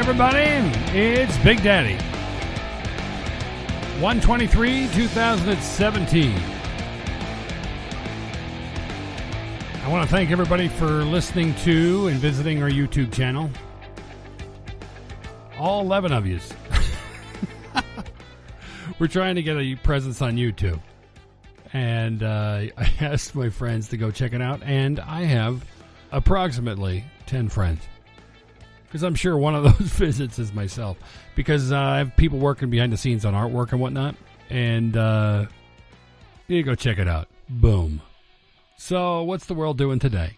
everybody. It's Big Daddy. 1/23/2017. I want to thank everybody for listening to and visiting our YouTube channel. All 11 of yous. We're trying to get a presence on YouTube. And I asked my friends to go check it out. And I have approximately 10 friends. Because I'm sure one of those visits is myself. Because I have people working behind the scenes on artwork and whatnot. And you go check it out. Boom. So what's the world doing today?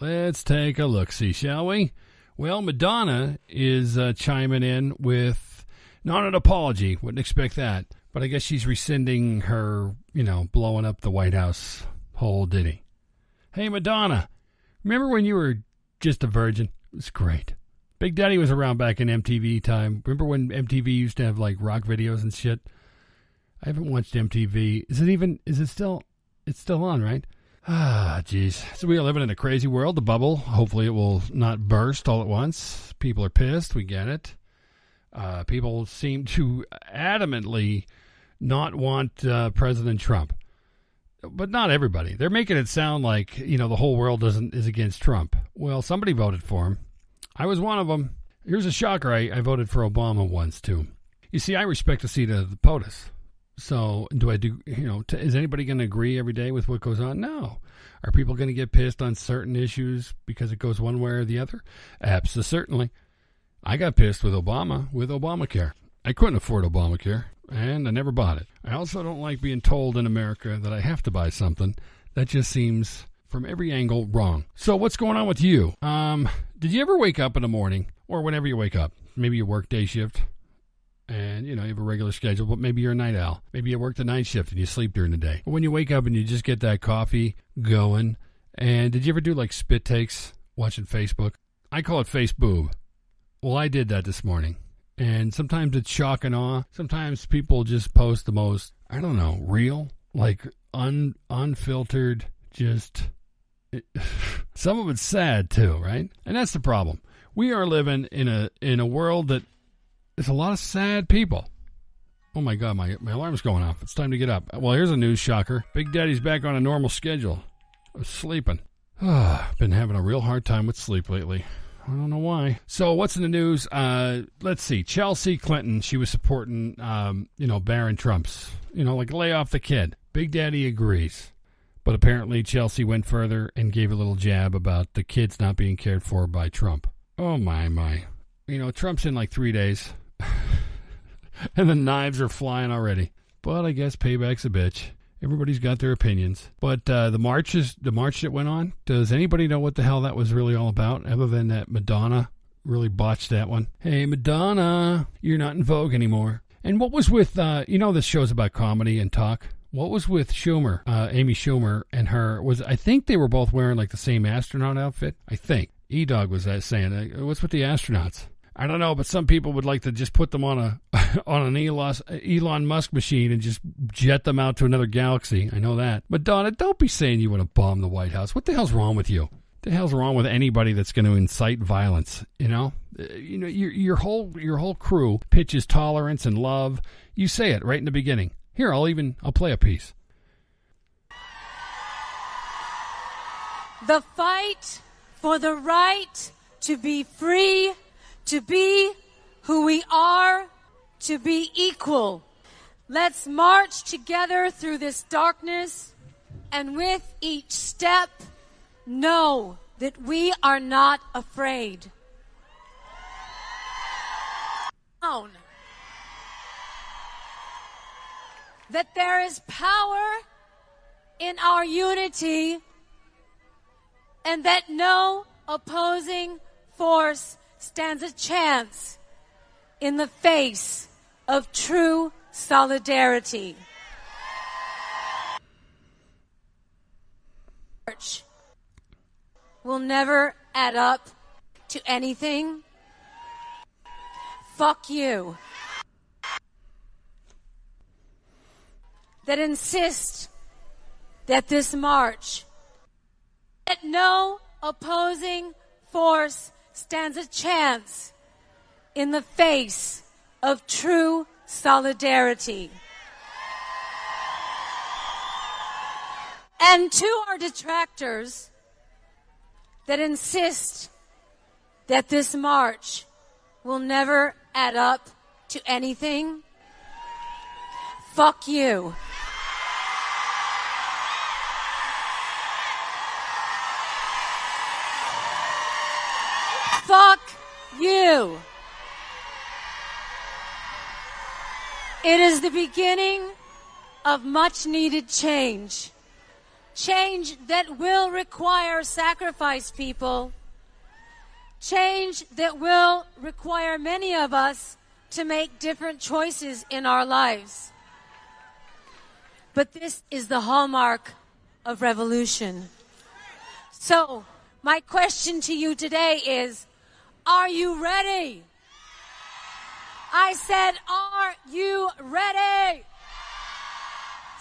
Let's take a look-see, shall we? Well, Madonna is chiming in with not an apology. Wouldn't expect that. But I guess she's rescinding her, blowing up the White House whole ditty. Hey, Madonna, remember when you were just a virgin? It was great. Big Daddy was around back in MTV time. Remember when MTV used to have, like, rock videos and shit? I haven't watched MTV. It's still on, right? Ah, jeez. So we are living in a crazy world, the bubble. Hopefully it will not burst all at once. People are pissed. We get it. People seem to adamantly not want President Trump. But not everybody. They're making it sound like, the whole world is against Trump. Well, somebody voted for him. I was one of them. Here's a shocker. I voted for Obama once, too. You see, I respect the seat of the POTUS. So, is anybody going to agree every day with what goes on? No. Are people going to get pissed on certain issues because it goes one way or the other? Absolutely. I got pissed with Obamacare. I couldn't afford Obamacare, and I never bought it. I also don't like being told in America that I have to buy something. That just seems, from every angle, wrong. So what's going on with you? Did you ever wake up in the morning, or whenever you wake up? Maybe you work day shift, and, you have a regular schedule, but maybe you're a night owl. Maybe you work the night shift and you sleep during the day. But when you wake up and you just get that coffee going, and did you ever do, like, spit takes watching Facebook? I call it face boob. Well, I did that this morning, and sometimes it's shock and awe. Sometimes people just post the most, real, like unfiltered, some of it's sad too, right? And that's the problem. We are living in a world that there's a lot of sad people. Oh my God, my alarm's going off. It's time to get up. Well, here's a news shocker. Big Daddy's back on a normal schedule. I was sleeping. Been having a real hard time with sleep lately. I don't know why. So what's in the news? Let's see. Chelsea Clinton, she was supporting, Barron Trump's, like lay off the kid. Big Daddy agrees. But apparently Chelsea went further and gave a little jab about the kids not being cared for by Trump. Oh, my. Trump's in like 3 days. And the knives are flying already. But I guess payback's a bitch. Everybody's got their opinions. But the march that went on, does anybody know what the hell that was really all about, other than that Madonna really botched that one? Hey, Madonna, you're not in vogue anymore. And what was with, this show's about comedy and talk. What was with Schumer, Amy Schumer, and her? I think they were both wearing like the same astronaut outfit. I think. E-Dog was saying, what's with the astronauts? I don't know, but some people would like to just put them on an Elon Musk machine and just jet them out to another galaxy. I know that. Madonna, don't be saying you want to bomb the White House. What the hell's wrong with you? What the hell's wrong with anybody that's going to incite violence? Your whole crew pitches tolerance and love. You say it right in the beginning. Here, I'll play a piece. The fight for the right to be free, to be who we are, to be equal. Let's march together through this darkness, and with each step, know that we are not afraid. That there is power in our unity, and that no opposing force stands a chance in the face of true solidarity. Church will never add up to anything. Fuck you. That insist that this march, that no opposing force stands a chance in the face of true solidarity. And to our detractors that insist that this march will never add up to anything, fuck you. Fuck you. It is the beginning of much needed change. Change that will require sacrifice, people. Change that will require many of us to make different choices in our lives. But this is the hallmark of revolution. So, my question to you today is, are you ready? I said, are you ready?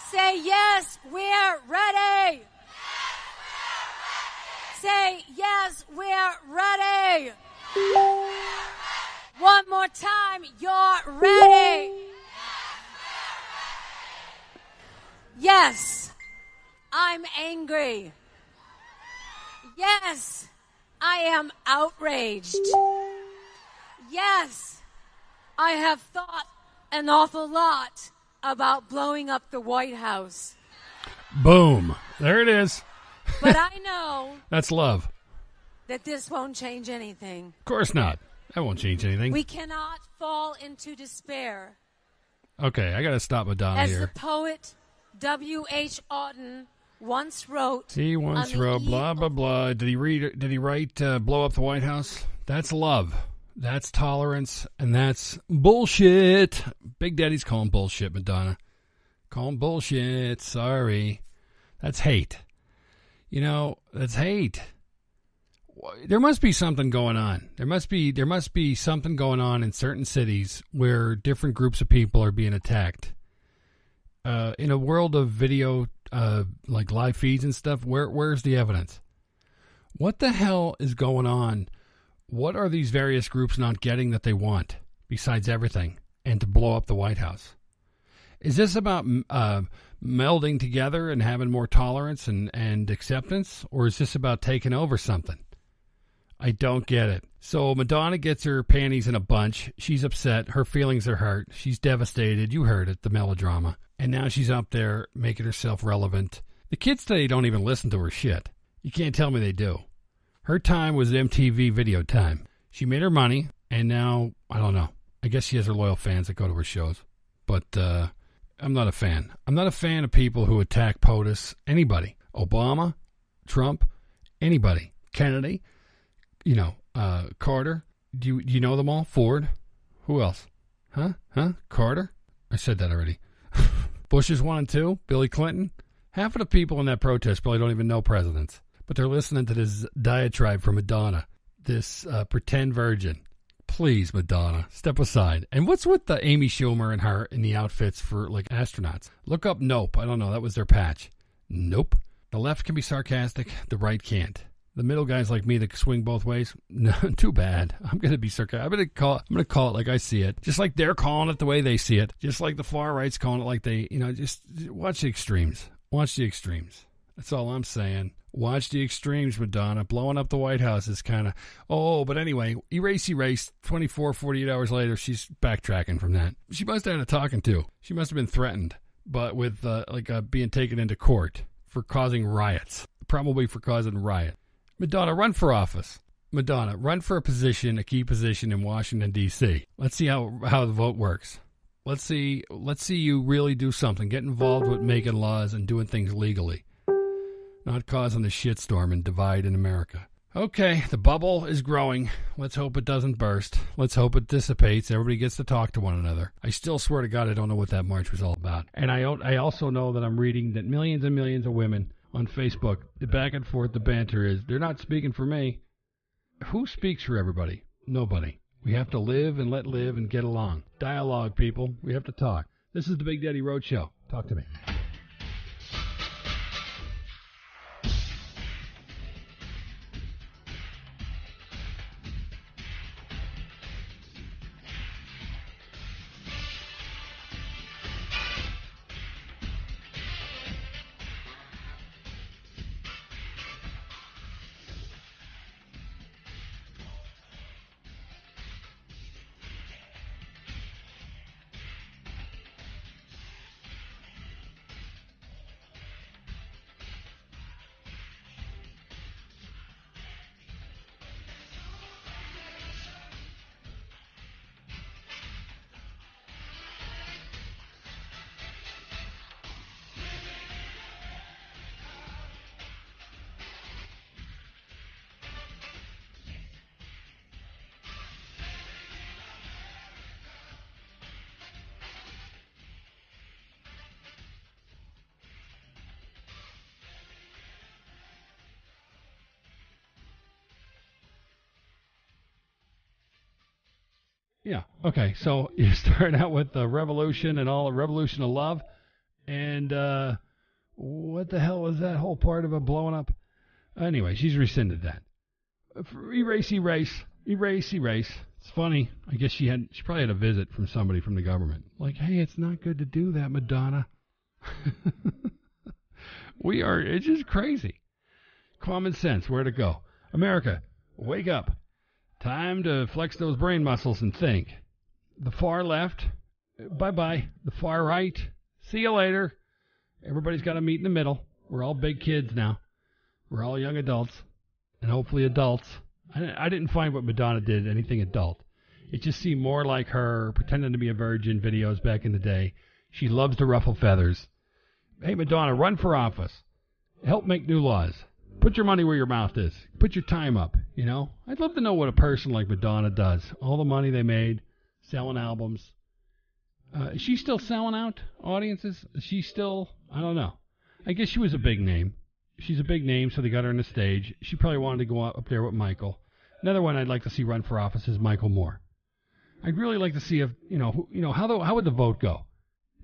Say, yes, we're ready. Say, yes, we're ready. One more time, you're ready. Yes, I'm angry. Yes, I am outraged. Yes, I have thought an awful lot about blowing up the White House. Boom. There it is. But I know that's love. That this won't change anything. Of course not. That won't change anything. We cannot fall into despair. Okay, I got to stop Madonna As here. the poet W.H. Auden once wrote. He once wrote blah, blah, blah. Did he write blow up the White House? That's love. That's tolerance. And that's bullshit. Big Daddy's calling bullshit, Madonna. Calling bullshit. Sorry. That's hate. You know, that's hate. There must be something going on. There must be something going on in certain cities where different groups of people are being attacked. In a world of video, like live feeds and stuff, where's the evidence? What the hell is going on? What are these various groups not getting that they want, besides everything, and to blow up the White House? Is this about melding together and having more tolerance and acceptance, or is this about taking over something? I don't get it. So Madonna gets her panties in a bunch. She's upset. Her feelings are hurt. She's devastated. You heard it, the melodrama. And now she's up there making herself relevant. The kids today don't even listen to her shit. You can't tell me they do. Her time was MTV video time. She made her money, and now, I don't know. I guess she has her loyal fans that go to her shows. But I'm not a fan. I'm not a fan of people who attack POTUS. Anybody. Obama, Trump, anybody. Kennedy. Carter. Do you know them all? Ford. Who else? Huh? Carter? I said that already. Bush is 1 and 2. Billy Clinton. Half of the people in that protest probably don't even know presidents. But they're listening to this diatribe from Madonna. This pretend virgin. Please, Madonna, step aside. And what's with the Amy Schumer and her in the outfits for, like, astronauts? Look up Nope. I don't know. That was their patch. Nope. The left can be sarcastic. The right can't. The middle guys like me that swing both ways, no, too bad. I'm going to be sarcastic. I'm going to call it like I see it. Just like they're calling it the way they see it. Just like the far right's calling it like they, just watch the extremes. Watch the extremes. That's all I'm saying. Watch the extremes, Madonna. Blowing up the White House is kind of, but anyway, erase. 24, 48 hours later, she's backtracking from that. She must have had a talking to. She must have been threatened, but with being taken into court for causing riots. Probably for causing riot. Madonna, run for office. Madonna, run for a key position in Washington, D.C. Let's see how the vote works. Let's see you really do something. Get involved with making laws and doing things legally. Not causing the shitstorm and divide in America. Okay, the bubble is growing. Let's hope it doesn't burst. Let's hope it dissipates. Everybody gets to talk to one another. I still swear to God I don't know what that march was all about. And I also know that I'm reading that millions and millions of women on Facebook, the back and forth, the banter is, they're not speaking for me. Who speaks for everybody? Nobody. We have to live and let live and get along. Dialogue, people. We have to talk. This is the Big Daddy Road Show. Talk to me. Yeah. Okay. So you start out with the revolution and all the revolution of love. And what the hell was that whole part of it blowing up? Anyway, she's rescinded that. Erase. It's funny. I guess she probably had a visit from somebody from the government. Like, hey, it's not good to do that, Madonna. It's just crazy. Common sense, where to go. America, wake up. Time to flex those brain muscles and think. The far left, bye-bye. The far right, see you later. Everybody's got to meet in the middle. We're all big kids now. We're all young adults, and hopefully adults. I didn't find what Madonna did anything adult. It just seemed more like her pretending to be a virgin videos back in the day. She loves to ruffle feathers. Hey, Madonna, run for office. Help make new laws. Put your money where your mouth is. Put your time up, you know? I'd love to know what a person like Madonna does. All the money they made, selling albums. Is she still selling out audiences? Is she still... I don't know. I guess she was a big name. She's a big name, so they got her on the stage. She probably wanted to go up there with Michael. Another one I'd like to see run for office is Michael Moore. I'd really like to see if, how would the vote go?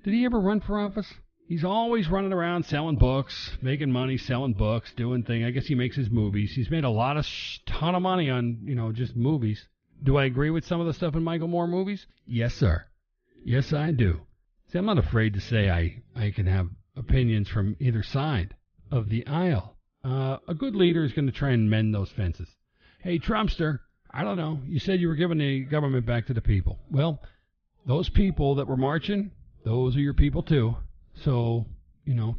Did he ever run for office? He's always running around selling books, making money, selling books, doing things. I guess he makes his movies. He's made a lot of ton of money on, just movies. Do I agree with some of the stuff in Michael Moore movies? Yes, sir. Yes, I do. See, I'm not afraid to say I can have opinions from either side of the aisle. A good leader is going to try and mend those fences. Hey, Trumpster, I don't know. You said you were giving the government back to the people. Well, those people that were marching, those are your people too. So,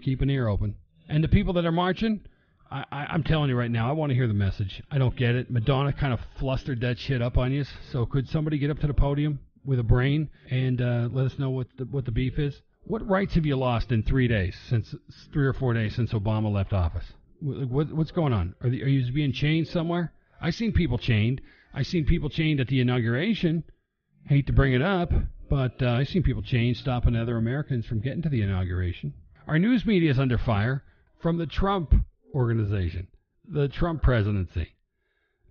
keep an ear open. And the people that are marching, I'm telling you right now, I want to hear the message. I don't get it. Madonna kind of flustered that shit up on you. So could somebody get up to the podium with a brain and let us know what the beef is? What rights have you lost in 3 days, since 3 or 4 days since Obama left office? What's going on? Are you being chained somewhere? I seen people chained. I seen people chained at the inauguration. Hate to bring it up, but I seen people chained stopping other Americans from getting to the inauguration. Our news media is under fire from the Trump organization, the Trump presidency.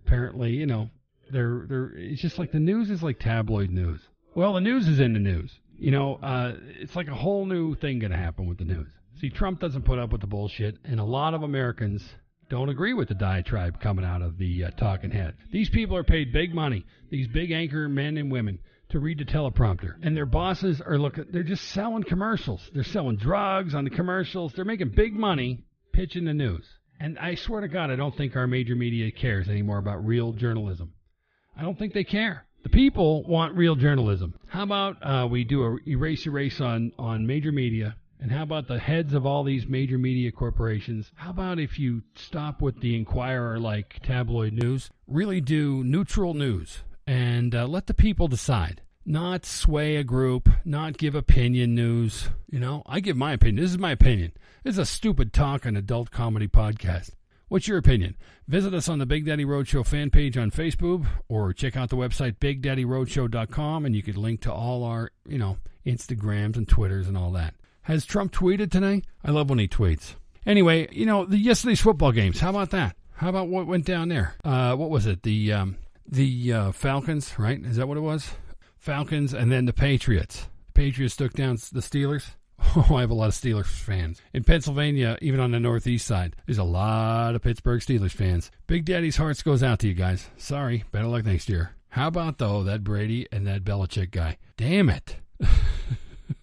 Apparently, it's just like the news is like tabloid news. Well, the news is in the news. It's like a whole new thing going to happen with the news. See, Trump doesn't put up with the bullshit, and a lot of Americans don't agree with the diatribe coming out of the talking heads. These people are paid big money, these big anchor men and women, to read the teleprompter. And their bosses they're just selling commercials. They're selling drugs on the commercials. They're making big money pitching the news. And I swear to God, I don't think our major media cares anymore about real journalism. I don't think they care. The people want real journalism. How about we do a erase on major media? And how about the heads of all these major media corporations? How about if you stop with the Inquirer-like tabloid news, really do neutral news, and let the people decide. Not sway a group, not give opinion news. I give my opinion. This is my opinion. This is a stupid talk and adult comedy podcast. What's your opinion? Visit us on the Big Daddy Roadshow fan page on Facebook, or check out the website BigDaddyRoadshow.com, and you could link to all our, Instagrams and Twitters and all that. Has Trump tweeted today? I love when he tweets. Anyway, yesterday's football games. How about that? How about what went down there? What was it? The Falcons, right? Is that what it was? Falcons and then the Patriots. The Patriots took down the Steelers. Oh, I have a lot of Steelers fans. In Pennsylvania, even on the northeast side, there's a lot of Pittsburgh Steelers fans. Big Daddy's hearts goes out to you guys. Sorry, better luck next year. How about, though, that Brady and that Belichick guy? Damn it.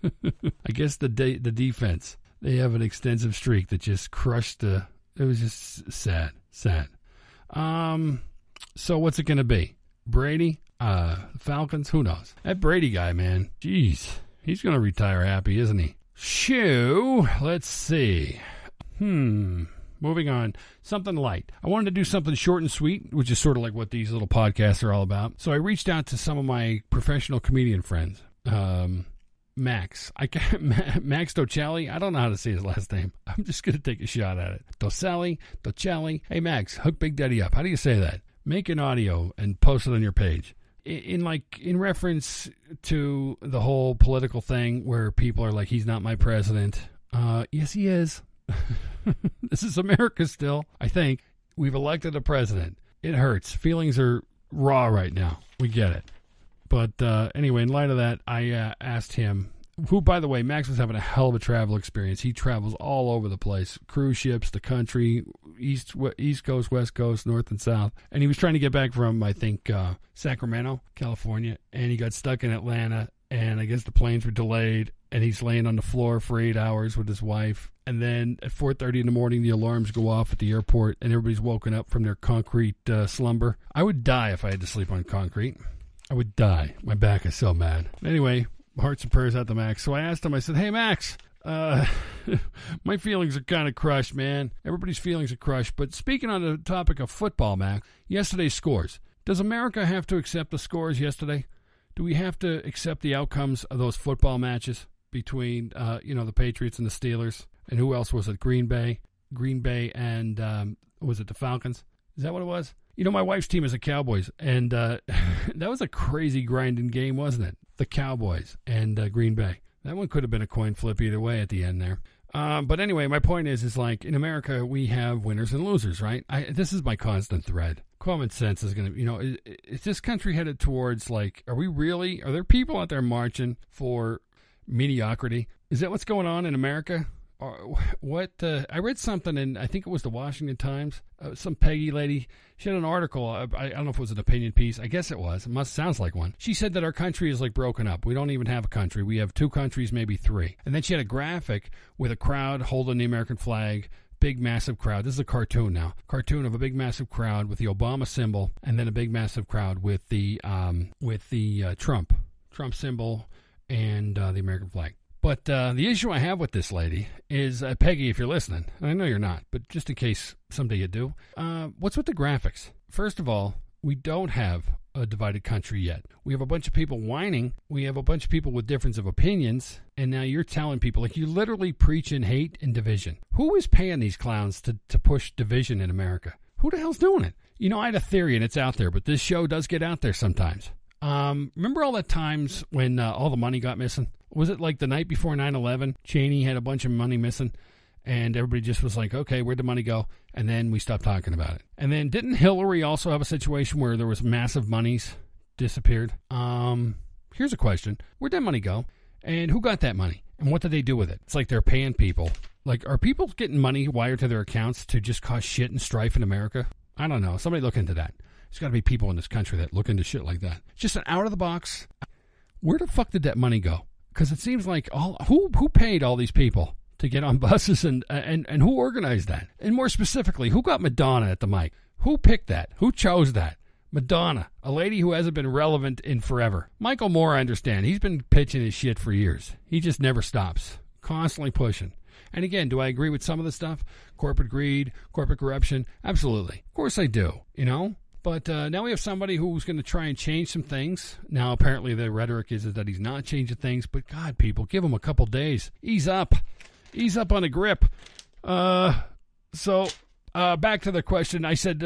I guess the defense, they have an extensive streak that just crushed it was just sad. So what's it going to be? Brady? Falcons? Who knows? That Brady guy, man. Jeez. He's going to retire happy, isn't he? Shoo. Let's see. Moving on. Something light. I wanted to do something short and sweet, which is sort of like what these little podcasts are all about. So I reached out to some of my professional comedian friends. Max Dolcelli. I don't know how to say his last name. I'm just going to take a shot at it. Dolcelli. Hey, Max, hook Big Daddy up. How do you say that? Make an audio and post it on your page. In reference to the whole political thing where people are like, he's not my president. Yes, he is. This is America still, I think. We've elected a president. It hurts. Feelings are raw right now. We get it. But anyway, in light of that, I asked him, who, by the way, Max was having a hell of a travel experience. He travels all over the place, cruise ships, the country, East Coast, West Coast, North and South. And he was trying to get back from, I think, Sacramento, California, and he got stuck in Atlanta, and I guess the planes were delayed, and he's laying on the floor for 8 hours with his wife. And then at 4:30 in the morning, the alarms go off at the airport, and everybody's woken up from their concrete slumber. I would die if I had to sleep on concrete. I would die. My back is so mad. Anyway, hearts and prayers out to Max. So I asked him, I said, hey, Max, my feelings are kind of crushed, man. Everybody's feelings are crushed. But speaking on the topic of football, Max, yesterday's scores. Does America have to accept the scores yesterday? Do we have to accept the outcomes of those football matches between, the Patriots and the Steelers? And who else was it? Green Bay and was it the Falcons? Is that what it was? My wife's team is the Cowboys, and that was a crazy grinding game, wasn't it? The Cowboys and Green Bay. That one could have been a coin flip either way at the end there. But anyway, my point is like in America, we have winners and losers, right? This is my constant thread. Common sense is going to, is this country headed towards like, are there people out there marching for mediocrity? Is that what's going on in America? I read something in, I think it was the Washington Times, some Peggy lady. She had an article. I don't know if it was an opinion piece. I guess it was. It sounds like one. She said that our country is like broken up. We don't even have a country. We have 2 countries, maybe 3. And then she had a graphic with a crowd holding the American flag, big massive crowd. This is a cartoon now. Cartoon of a big massive crowd with the Obama symbol, and then a big massive crowd with the Trump symbol and the American flag. But the issue I have with this lady is, Peggy, if you're listening, and I know you're not, but just in case someday you do, what's with the graphics? First of all, we don't have a divided country yet. We have a bunch of people whining. We have a bunch of people with difference of opinions. And now you're telling people, like, you literally preach in hate and division. Who is paying these clowns to push division in America? Who the hell's doing it? I had a theory, and it's out there, but this show does get out there sometimes. Remember all the times when all the money got missing? Was it like the night before 9/11? Cheney had a bunch of money missing, and everybody just was like, okay, where'd the money go? And then we stopped talking about it. And then didn't Hillary also have a situation where there was massive monies disappeared? Here's a question. Where'd that money go? And who got that money? And what did they do with it? It's like they're paying people. Like, are people getting money wired to their accounts to just cause shit and strife in America? I don't know. Somebody look into that. There's got to be people in this country that look into shit like that. Just an out-of-the-box. Where the fuck did that money go? Because it seems like who paid all these people to get on buses and who organized that? And more specifically, who got Madonna at the mic? Who picked that? Who chose that? Madonna, a lady who hasn't been relevant in forever. Michael Moore, I understand. He's been pitching his shit for years. He just never stops. Constantly pushing. And again, do I agree with some of the stuff? Corporate greed, corporate corruption? Absolutely. Of course I do, But now we have somebody who's going to try and change some things. Now, apparently, the rhetoric is that he's not changing things. But, God, people, give him a couple days. Ease up. Ease up on the grip. So, back to the question. I said,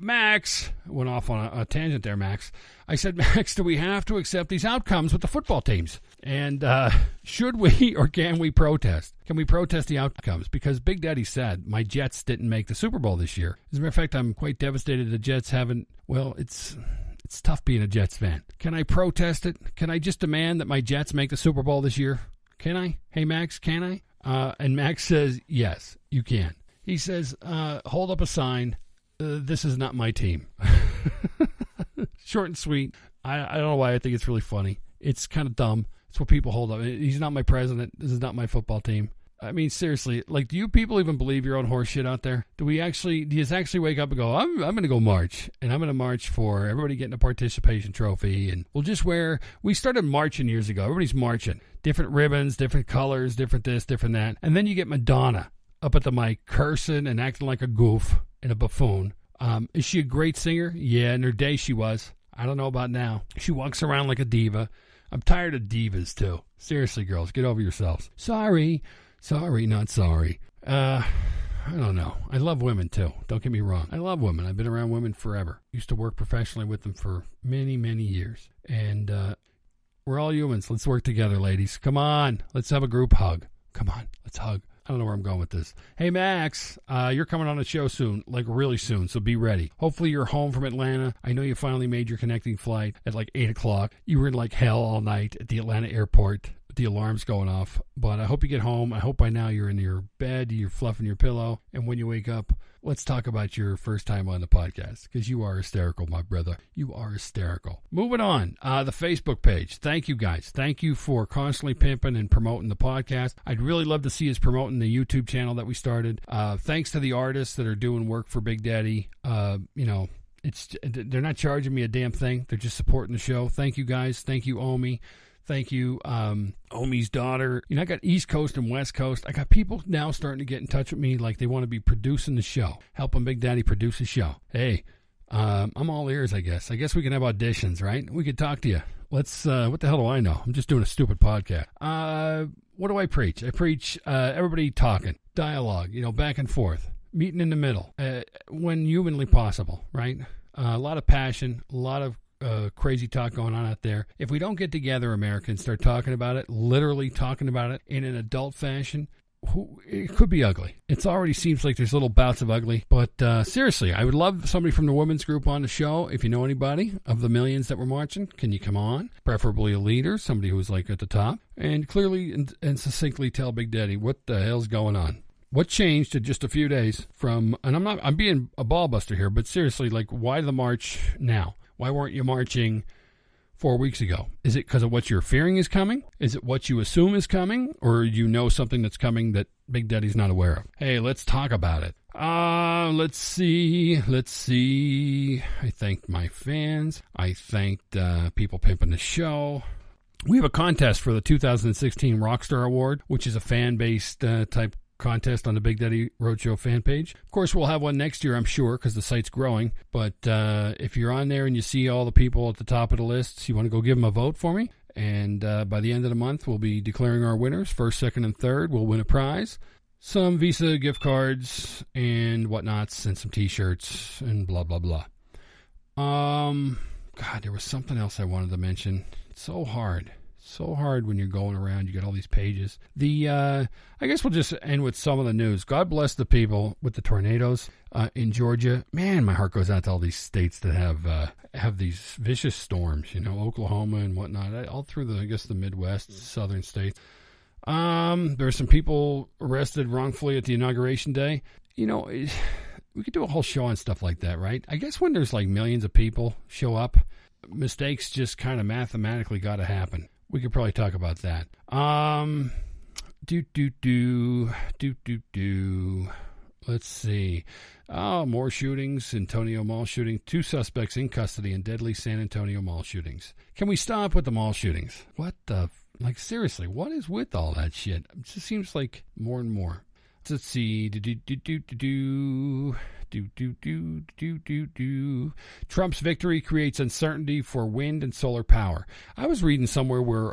Max, went off on a tangent there, Max. I said, Max, do we have to accept these outcomes with the football teams? And should we or can we protest? Can we protest the outcomes? Because Big Daddy said my Jets didn't make the Super Bowl this year. As a matter of fact, I'm quite devastated the Jets haven't. Well, it's tough being a Jets fan. Can I protest it? Can I just demand that my Jets make the Super Bowl this year? Can I? Hey, Max, can I? And Max says, yes, you can. He says, hold up a sign. This is not my team. Short and sweet. I don't know why I think it's really funny. It's kind of dumb. It's what people hold up. He's not my president. This is not my football team. I mean, seriously, like, do you people even believe your own horse shit out there? Do you actually wake up and go, I'm going to go march, and I'm going to march for everybody getting a participation trophy, and we started marching years ago. Everybody's marching. Different ribbons, different colors, different this, different that. And then you get Madonna up at the mic cursing and acting like a goof and a buffoon. Is she a great singer? Yeah, in her day she was. I don't know about now. She walks around like a diva. I'm tired of divas, too. Seriously, girls, get over yourselves. Sorry, not sorry. I don't know. I love women, too. Don't get me wrong. I love women. I've been around women forever. Used to work professionally with them for many, many years. And we're all humans. Let's work together, ladies. Come on. Let's have a group hug. Come on. Let's hug. I don't know where I'm going with this. Hey, Max, you're coming on the show soon, like really soon, so be ready. Hopefully you're home from Atlanta. I know you finally made your connecting flight at like 8 o'clock. You were in like hell all night at the Atlanta airport. The alarm's going off, but I hope you get home. I hope by now you're in your bed, you're fluffing your pillow, and when you wake up, let's talk about your first time on the podcast, because you are hysterical, my brother. You are hysterical. Moving on, the Facebook page. Thank you, guys. Thank you for constantly pimping and promoting the podcast. I'd really love to see us promoting the YouTube channel that we started. Thanks to the artists that are doing work for Big Daddy. They're not charging me a damn thing. They're just supporting the show. Thank you, guys. Thank you, Omi. Thank you, Omi's daughter. I got East Coast and West Coast. I got people now starting to get in touch with me like they want to be producing the show, helping Big Daddy produce the show. Hey, I'm all ears, I guess. I guess we can have auditions, right? We could talk to you. Let's, what the hell do I know? I'm just doing a stupid podcast. What do I preach? I preach everybody talking, dialogue, back and forth, meeting in the middle, when humanly possible, right? A lot of passion, a lot of crazy talk going on out there. If we don't get together, Americans, start talking about it, literally talking about it in an adult fashion, it could be ugly. It already seems like there's little bouts of ugly. But seriously, I would love somebody from the women's group on the show. If you know anybody of the millions that were marching, can you come on? Preferably a leader, somebody who's like at the top, and clearly and succinctly tell Big Daddy what the hell's going on. What changed in just a few days from, and I'm being a ball buster here, but seriously, like, why the march now? Why weren't you marching 4 weeks ago? Is it because of what you're fearing is coming? Is it what you assume is coming? Or you know something that's coming that Big Daddy's not aware of? Hey, let's talk about it. Let's see. I thanked my fans. I thanked people pimping the show. We have a contest for the 2016 Rockstar Award, which is a fan-based type contest on the Big Daddy Roadshow fan page. Of course, we'll have one next year, I'm sure, because the site's growing. But if you're on there and you see all the people at the top of the list, you want to go give them a vote for me. And by the end of the month, we'll be declaring our winners. First, second, and third. We'll win a prize. Some Visa gift cards and whatnots and some T-shirts and blah, blah, blah. God, there was something else I wanted to mention. It's so hard. So hard when you're going around. You get all these pages. I guess we'll just end with some of the news. God bless the people with the tornadoes in Georgia. Man, my heart goes out to all these states that have these vicious storms. Oklahoma and whatnot. All through the Midwest, southern states. There were some people arrested wrongfully at the inauguration day. We could do a whole show on stuff like that, right? I guess when there's like millions of people show up, mistakes just kind of mathematically got to happen. We could probably talk about that. Let's see. Oh, more shootings. Antonio Mall shooting. 2 suspects in custody in deadly San Antonio mall shootings. Can we stop with the mall shootings? What the... seriously, what is with all that shit? It just seems like more and more. Let's see. Trump's victory creates uncertainty for wind and solar power. I was reading somewhere where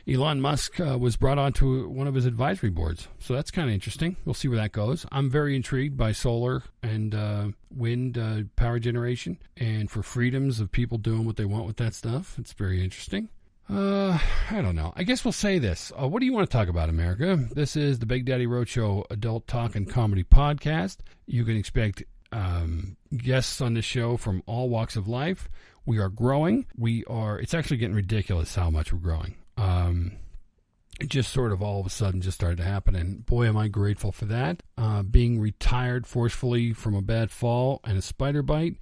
Elon Musk was brought onto one of his advisory boards. So that's kind of interesting. We'll see where that goes. I'm very intrigued by solar and wind power generation and for freedoms of people doing what they want with that stuff. It's very interesting. I don't know. I guess we'll say this. What do you want to talk about, America? This is the Big Daddy Roadshow Adult Talk and Comedy Podcast. You can expect guests on this show from all walks of life. We are growing. It's actually getting ridiculous how much we're growing. It just sort of all of a sudden just started to happen, and boy, am I grateful for that. Being retired forcefully from a bad fall and a spider bite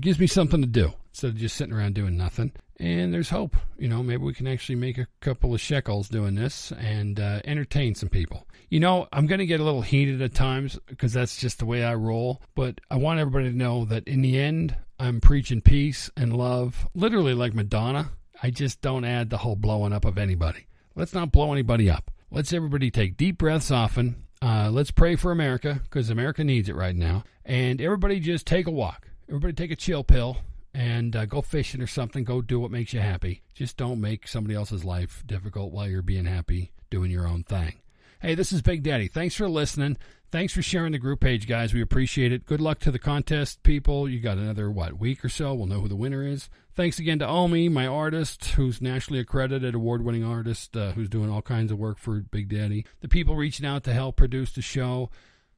gives me something to do instead of just sitting around doing nothing. And there's hope. Maybe we can actually make a couple of shekels doing this and entertain some people. I'm going to get a little heated at times because that's just the way I roll. But I want everybody to know that in the end, I'm preaching peace and love, literally like Madonna. I just don't add the whole blowing up of anybody. Let's not blow anybody up. Let's everybody take deep breaths often. Let's pray for America because America needs it right now. And everybody just take a walk. Everybody take a chill pill. And go fishing or something. Go do what makes you happy. Just don't make somebody else's life difficult while you're being happy doing your own thing. Hey, this is Big Daddy. Thanks for listening. Thanks for sharing the group page, guys. We appreciate it. Good luck to the contest, people. You got another, week or so. We'll know who the winner is. Thanks again to Omi, my artist, who's nationally accredited, award-winning artist, who's doing all kinds of work for Big Daddy. The people reaching out to help produce the show.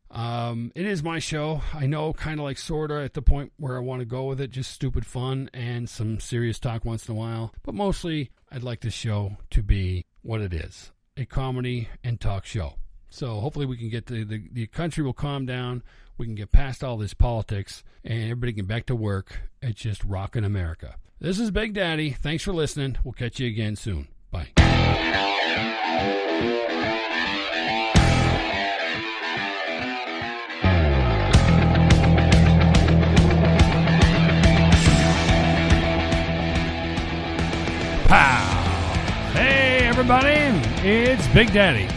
It is my show. I know, kind of like sorta at the point where I want to go with it, just stupid fun and some serious talk once in a while. But mostly, I'd like this show to be what it is, a comedy and talk show. So hopefully we can get the country will calm down. We can get past all this politics and everybody can get back to work. It's just rockin' America. This is Big Daddy. Thanks for listening. We'll catch you again soon. Bye. Pow! Hey, everybody. It's Big Daddy.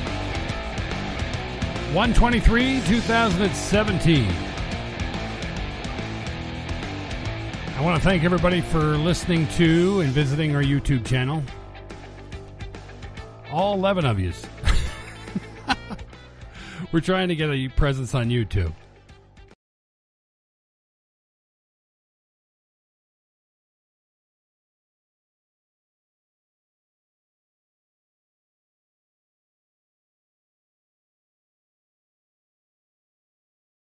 1/23/2017. I want to thank everybody for listening to and visiting our YouTube channel. All 11 of yous. We're trying to get a presence on YouTube.